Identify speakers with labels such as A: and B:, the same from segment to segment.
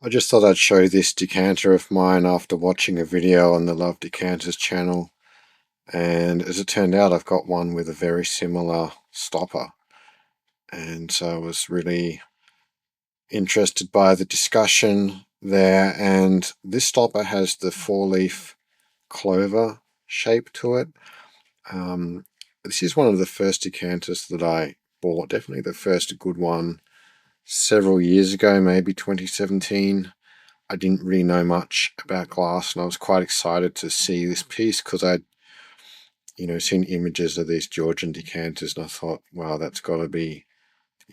A: I just thought I'd show this decanter of mine after watching a video on the Love Decanters channel, and as it turned out I've got one with a very similar stopper, and so I was really interested by the discussion there. And this stopper has the 4-leaf clover shape to it. This is one of the first decanters that I bought, definitely the first good one, several years ago, maybe 2017. I didn't really know much about glass, and I was quite excited to see this piece because I'd, seen images of these Georgian decanters, and I thought, wow, that's got to be,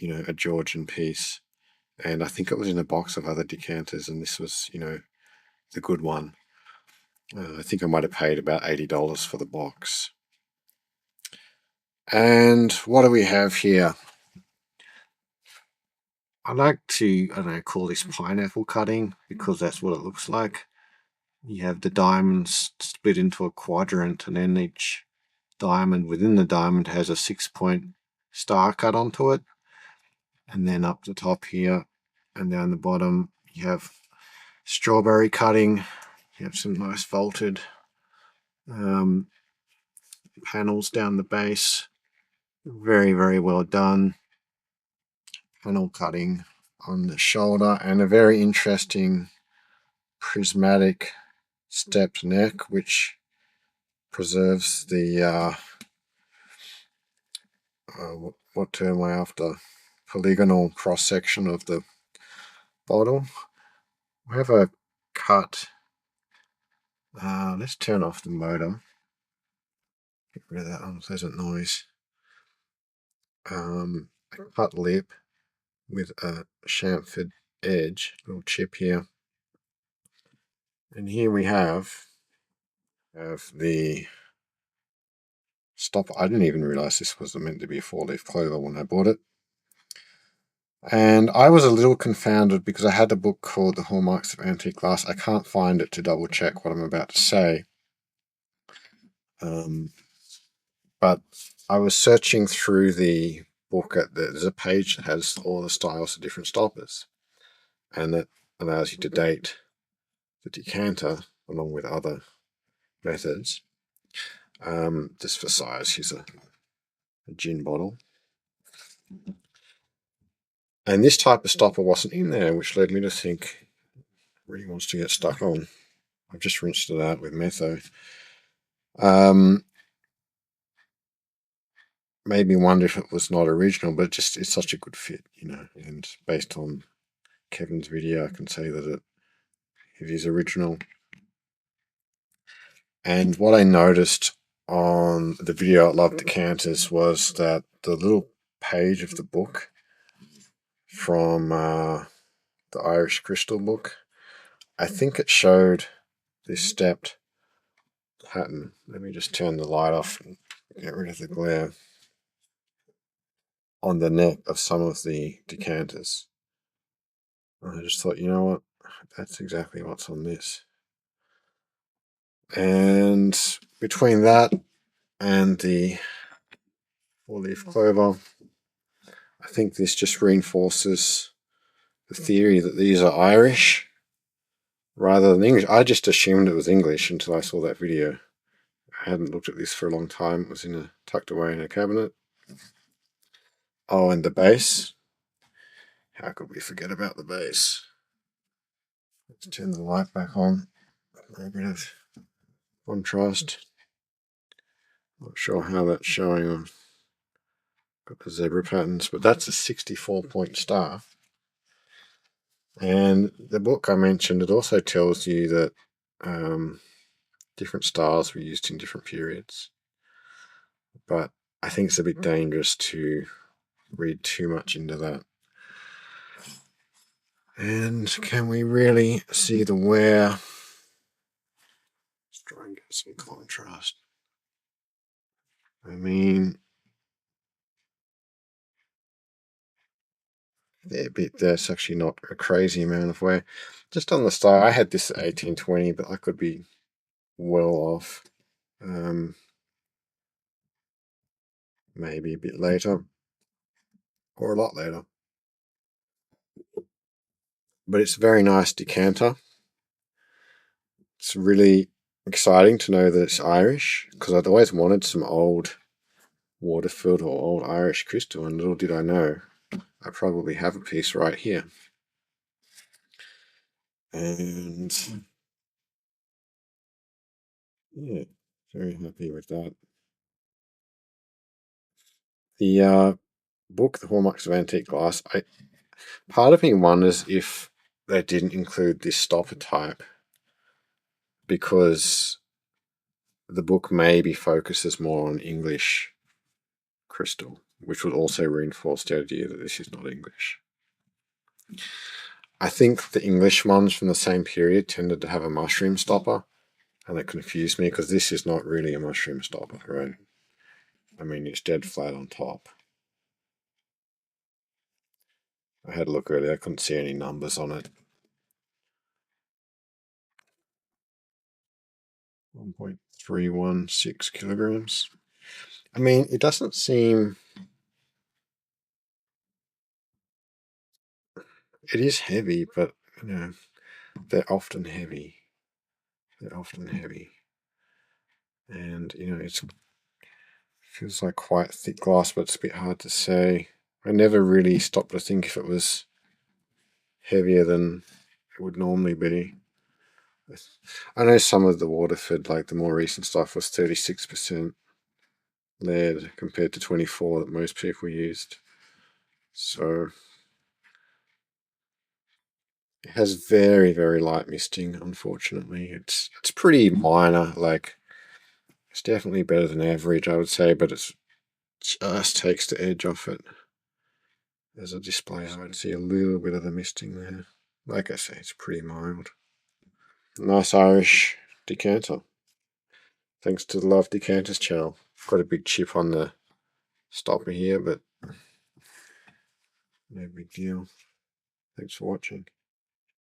A: a Georgian piece. And I think it was in a box of other decanters, and this was, the good one. I think I might have paid about $80 for the box. And what do we have here? I like to, call this pineapple cutting because that's what it looks like. You have the diamonds split into a quadrant, and then each diamond within the diamond has a 6-point star cut onto it. And then up the top here and down the bottom, you have strawberry cutting. You have some nice vaulted panels down the base. Very, very well done. Panel cutting on the shoulder, and a very interesting prismatic stepped neck, which preserves the what term am I after? Polygonal cross section of the bottle. We have a cut. Let's turn off the motor. Get rid of that unpleasant noise. A cut lip with a chamfered edge, little chip here. And here we have the stopper. I didn't even realize this was meant to be a 4-leaf clover when I bought it. And I was a little confounded because I had a book called The Hallmarks of Antique Glass. I can't find it to double check what I'm about to say. But I was searching through the book. There's a page that has all the styles of different stoppers, and that allows you to date the decanter along with other methods. Just for size, here's a gin bottle. And this type of stopper wasn't in there, which led me to think it really wants to get stuck on. I've just rinsed it out with metho. Made me wonder if it was not original, but it's such a good fit, and based on Kevin's video, I can say that it is original. And what I noticed on the video at Love Decanters was that the little page of the book from the Irish Crystal book, I think it showed this stepped pattern. Let me just turn the light off and get rid of the glare. On the neck of some of the decanters. I just thought, you know what, that's exactly what's on this. And between that and the 4-leaf clover, I think this just reinforces the theory that these are Irish rather than English. I just assumed it was English until I saw that video. I hadn't looked at this for a long time. It was tucked away in a cabinet. Oh, and the base. How could we forget about the base? Let's turn the light back on. A bit of contrast. Not sure how that's showing on got the zebra patterns, but that's a 64-point star. And the book I mentioned, it also tells you that different stars were used in different periods. But I think it's a bit dangerous to read too much into that. And can we really see the wear? Let's try and get some contrast. I mean, there's actually not a crazy amount of wear. Just on the style, I had this at 1820, but I could be well off. Maybe a bit later, or a lot later. But it's a very nice decanter. It's really exciting to know that it's Irish, because I'd always wanted some old Waterford or old Irish crystal, and little did I know, I probably have a piece right here. And yeah, very happy with that. The book, The Hallmarks of Antique Glass, part of me wonders if they didn't include this stopper type because the book maybe focuses more on English crystal, which would also reinforce the idea that this is not English. I think the English ones from the same period tended to have a mushroom stopper, and that confused me because this is not really a mushroom stopper, right? I mean, it's dead flat on top. I had a look earlier, I couldn't see any numbers on it. 1.316 kilograms. I mean, it doesn't seem... It is heavy, but, you know, they're often heavy. They're often heavy. And, you know, it feels like quite thick glass, but it's a bit hard to say. I never really stopped to think if it was heavier than it would normally be. I know some of the Waterford, like the more recent stuff, was 36% lead compared to 24 that most people used. So it has very, very light misting, unfortunately. It's pretty minor, like it's definitely better than average, I would say, but it just takes the edge off it. As a display, I would see a little bit of the misting there. Like I say, it's pretty mild. Nice Irish decanter. Thanks to the Love Decanters channel. Got a big chip on the stopper here, but no big deal. Thanks for watching.